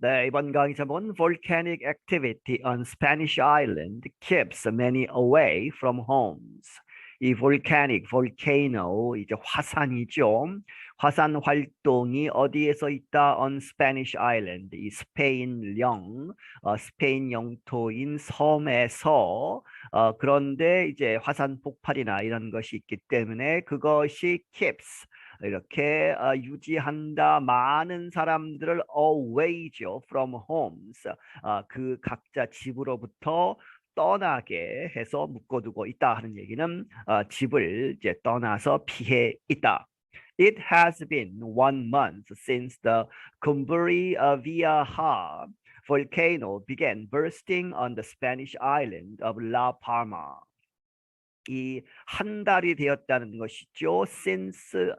네, 이번 강의 제목은 Volcanic activity on Spanish island keeps many away from homes. 이 volcano, 이제 화산이죠. 화산 활동이 어디에서 있다? On Spanish island, 이 스페인 영토인 섬에서 그런데 이제 화산 폭발이나 이런 것이 있기 때문에 그것이 keeps 이렇게 유지한다 많은 사람들을 away죠 from homes 그 각자 집으로부터 떠나게 해서 묶어두고 있다 하는 얘기는 집을 이제 떠나서 피해 있다. It has been 1 month since the Cumbria volcano began bursting on the Spanish island of La Palma. 이 한 달이 되었다는 것이죠. Since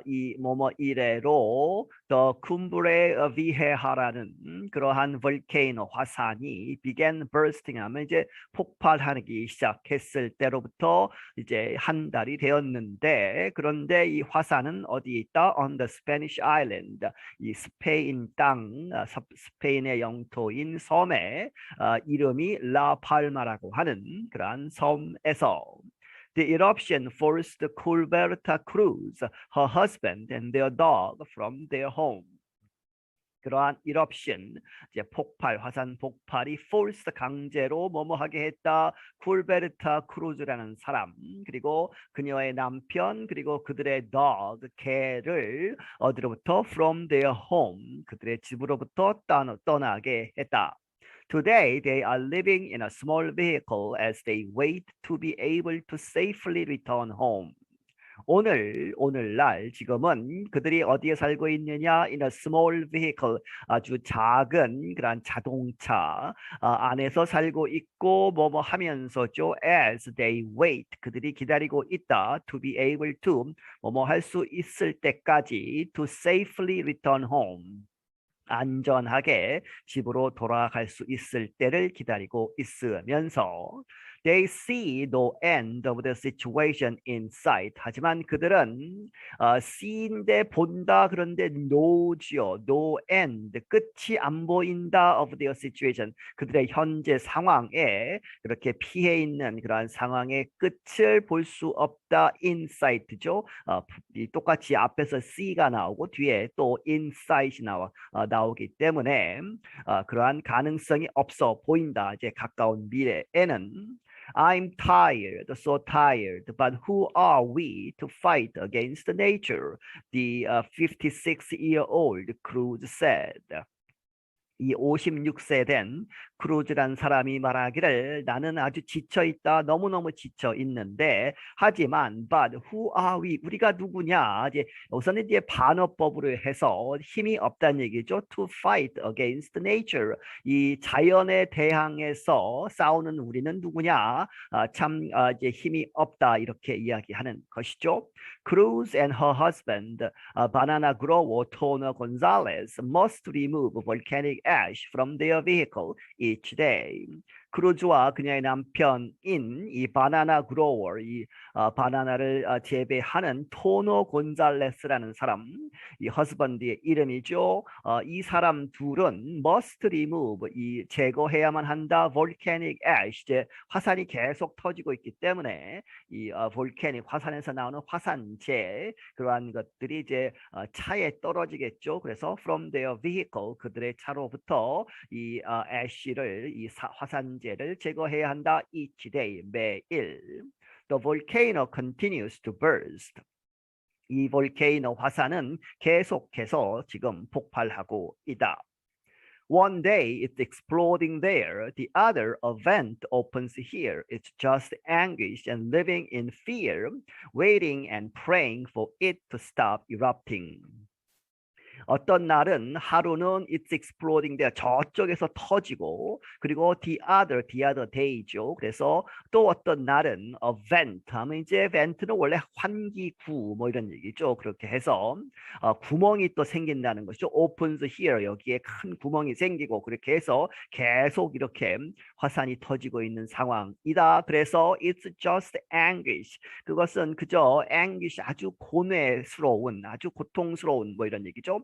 이 뭐뭐 이래로 the Cumbre Vieja라는 그러한 볼케이노 화산이 began bursting 하면 이제 폭발하기 시작했을 때로부터 이제 한 달이 되었는데 그런데 이 화산은 어디에 있다? On the Spanish island 이 스페인 땅 스페인의 영토인 섬의 이름이 라팔마라고 하는 그러한 섬에서 The eruption forced Culberta Cruz, her husband, and their dog from their home. 그러한 eruption, 이제 폭발, 화산 폭발이 forced 강제로 뭐뭐하게 했다. 쿨베르타 크루즈라는 사람, 그리고 그녀의 남편, 그리고 그들의 dog, 개를 어디로부터 from their home, 그들의 집으로부터 떠나게 했다. Today, they are living in a small vehicle as they wait to be able to safely return home. 오늘날 지금은 그들이 어디에 살고 있느냐? In a small vehicle, 아주 작은 그런 자동차 안에서 살고 있고 뭐뭐 하면서죠. As they wait, 그들이 기다리고 있다. To be able to, 뭐뭐 할 수 있을 때까지 to safely return home. 안전하게 집으로 돌아갈 수 있을 때를 기다리고 있으면서 They see no end of the situation in sight. 하지만 그들은 see인데 본다 그런데 no지요. No end. 끝이 안 보인다 of their situation. 그들의 현재 상황에 그렇게 피해 있는 그러한 상황의 끝을 볼 수 없다. in sight죠. 똑같이 앞에서 see가 나오고 뒤에 또 in sight이 나오기 때문에 그러한 가능성이 없어 보인다. 이제 가까운 미래에는 I'm tired, so tired, but who are we to fight against nature? The 56-year-old Cruz said. 이 56세 된 크루즈란 사람이 말하기를 나는 아주 지쳐있다. 너무너무 지쳐있는데 하지만 but who are we? 우리가 누구냐? 이제 우선은 이제 반어법으로 해서 힘이 없다는 얘기죠. To fight against nature. 이 자연에 대항해서 싸우는 우리는 누구냐? 이제 힘이 없다 이렇게 이야기하는 것이죠. Cruz and her husband, banana grower Tono Gonzalez, must remove volcanic ash from their vehicle each day. 크루즈와 그녀의 남편인 이 바나나 그로워, 이 바나나를 재배하는 토노 곤잘레스라는 사람, 이 허스번드의 이름이죠. 이 사람 둘은 must remove, 이 제거해야만 한다. volcanic ash, 이제 화산이 계속 터지고 있기 때문에 이 volcanic 화산에서 나오는 화산재 그러한 것들이 이제 차에 떨어지겠죠. 그래서 from their vehicle, 그들의 차로부터 이 ash를 이 화산재를 제거해야 한다. each day, 매일. The volcano continues to burst. 이 볼케이노 화산은 계속해서 지금 폭발하고 있다. One day it's exploding there, the other a vent opens here. It's just anguish and living in fear, waiting and praying for it to stop erupting. 어떤 날은 하루는 it's exploding there 저쪽에서 터지고 그리고 the other day죠. 그래서 또 어떤 날은 a vent 하면 이제 vent는 원래 환기구 뭐 이런 얘기죠. 그렇게 해서 구멍이 또 생긴다는 것이죠. opens here 여기에 큰 구멍이 생기고 그렇게 해서 계속 이렇게 화산이 터지고 있는 상황이다. 그래서 it's just anguish. 그것은 그저 anguish 아주 고뇌스러운 아주 고통스러운 뭐 이런 얘기죠.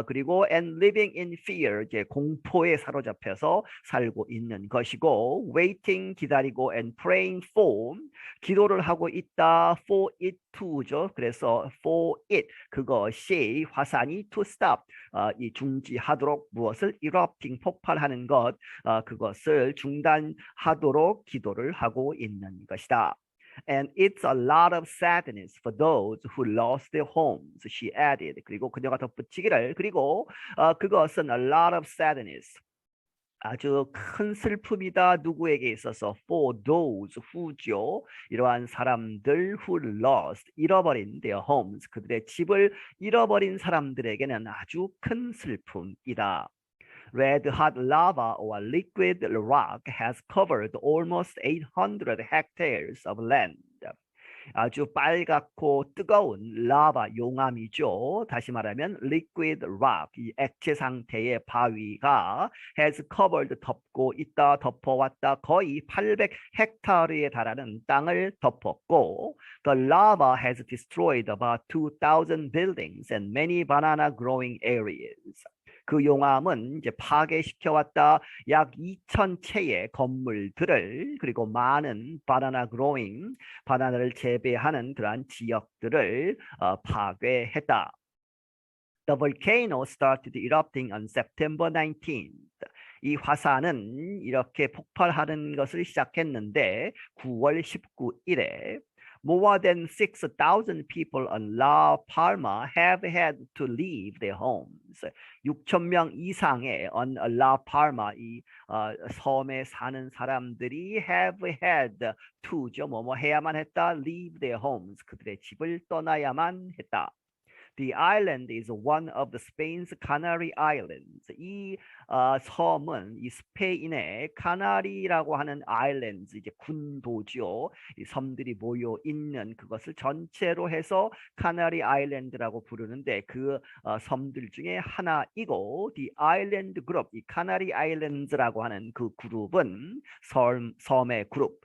그리고 and living in fear, 이제 공포에 사로잡혀서 살고 있는 것이고, waiting, 기다리고, and praying for, 기도를 하고 있다, for it to죠. 그래서 for it, 그것이 화산이 to stop, 이 중지하도록 무엇을 erupting, 폭발하는 것, 그것을 중단하도록 기도를 하고 있는 것이다. And it's a lot of sadness for those who lost their homes, she added. 그리고 그녀가 덧붙이기를, 그리고 그것은 a lot of sadness, 아주 큰 슬픔이다. 누구에게 있어서? For those who죠. 이러한 사람들 who lost, 잃어버린 their homes, 그들의 집을 잃어버린 사람들에게는 아주 큰 슬픔이다. Red hot lava or liquid rock has covered almost 800 hectares of land. 아주 빨갛고 뜨거운 라바, 용암이죠. 다시 말하면 liquid rock, 이 액체 상태의 바위가 has covered, 덮고 있다, 덮어왔다, 거의 800헥타르에 달하는 땅을 덮었고, the lava has destroyed about 2,000 buildings and many banana growing areas. 그 용암은 이제 파괴시켜왔다 약 2,000채의 건물들을, 그리고 많은 바나나를 재배하는 그러한 지역들을 파괴했다. The volcano started erupting on September 19th. 이 화산은 이렇게 폭발하는 것을 시작했는데 9월 19일에 more than 6,000 people on La Palma have had to leave their homes. 6,000명 이상의 on La Palma, 이 섬에 사는 사람들이 have had to죠. 뭐뭐 해야만 했다. leave their homes. 그들의 집을 떠나야만 했다. The island is one of the Spain's Canary Islands. 이 섬은 이 스페인의 카나리라고 하는 아일랜드, 이제 군도죠. 이 섬들이 모여 있는 그것을 전체로 해서 카나리 아일랜드라고 부르는데 그 섬들 중에 하나이고, the island group, 이 카나리 아일랜드라고 하는 그 그룹은 섬의 그룹,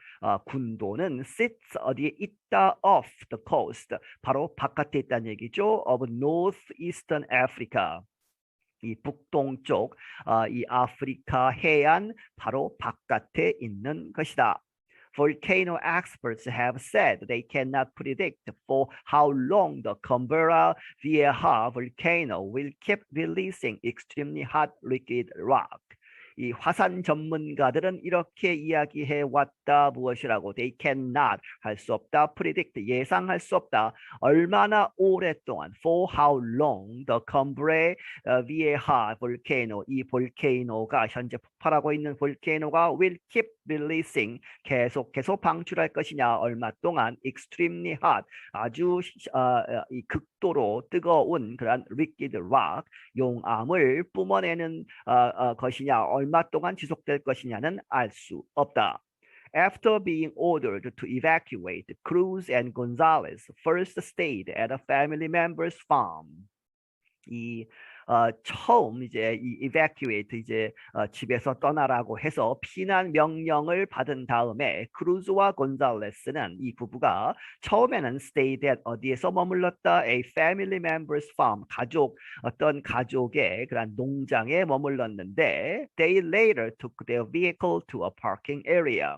군도는 sits, 어디에 있다, off the coast, 바로 바깥에 있다는 얘기죠. of northeastern Africa, 이 북동쪽, 이 아프리카 해안 바로 바깥에 있는 것이다. Volcano experts have said they cannot predict for how long the Canberra Vieja volcano will keep releasing extremely hot liquid rock. 이 화산 전문가들은 이렇게 이야기해 왔다. 무엇이라고? They cannot, 할 수 없다. predict, 예상할 수 없다. 얼마나 오랫동안, for how long the Canberra Vieja volcano, 이 볼케이노가, 현재 폭발하고 있는 볼케이노가 will keep releasing, 계속 방출할 것이냐. 얼마 동안, extremely hot, 아주 이 극도로 뜨거운 그런 liquid rock, 용암을 뿜어내는 것이냐. 얼마 동안 지속될 것이냐는 알 수 없다. After being ordered to evacuate, Cruz and Gonzalez first stayed at a family member's farm. 이 처음 이제 이 evacuate, 이제 집에서 떠나라고 해서 피난 명령을 받은 다음에 크루즈와 곤잘레스는, 이 부부가 처음에는 stayed at, 어디에서 머물렀다? A family member's farm, 어떤 가족의 그런 농장에 머물렀는데 they later took their vehicle to a parking area.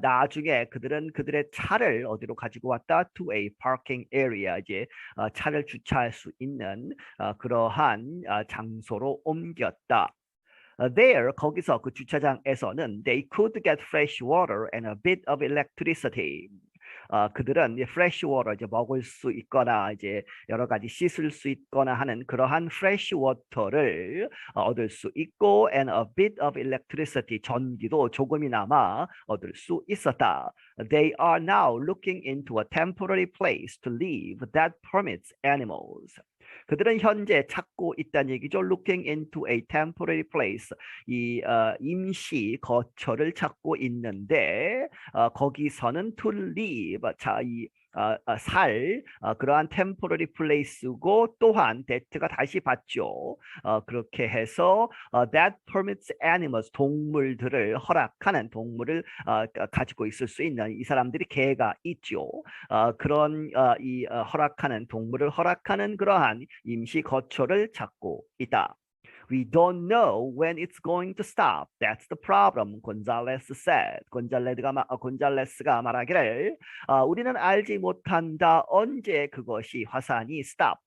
나중에 그들은 그들의 차를 어디로 가지고 왔다? To a parking area, 이제 차를 주차할 수 있는 그러한 장소로 옮겼다. There, 거기서 그 주차장에서는 they could get fresh water and a bit of electricity. 그들은 fresh water, 이제 먹을 수 있거나 이제 여러 가지 씻을 수 있거나 하는 그러한 fresh water를 얻을 수 있고, and a bit of electricity, 전기도 조금이나마 얻을 수 있었다. They are now looking into a temporary place to live that permits animals. 그들은 현재 찾고 있다는 얘기죠. Looking into a temporary place, 이 임시 거처를 찾고 있는데 거기서는 to live, 자, 이 그러한 temporary place고 또한 that가 다시 받죠. 그렇게 해서 that permits animals 동물들을 허락하는 동물을 가지고 있을 수 있는 이 사람들이 개가 있죠. 그런 허락하는 동물을 허락하는 그러한 임시 거처를 찾고 있다. We don't know when it's going to stop. That's the problem, Gonzalez said. 곤잘레스가 말하기를 우리는 알지 못한다. 언제 그것이 화산이 stop,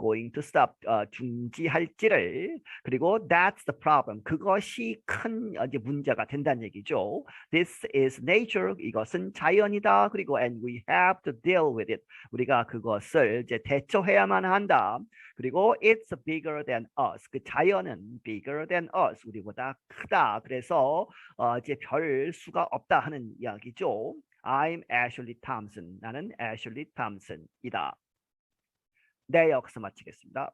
going to stop, 중지할지를. 그리고 that's the problem. 그것이 큰 이제 문제가 된다는 얘기죠. This is nature. 이것은 자연이다. 그리고 and we have to deal with it. 우리가 그것을 이제 대처해야만 한다. 그리고 it's bigger than us. 그 자연은 bigger than us. 우리보다 크다. 그래서 이제 별 수가 없다 하는 이야기죠. I'm Ashley Thompson. 나는 Ashley Thompson이다. 네, 여기서 마치겠습니다.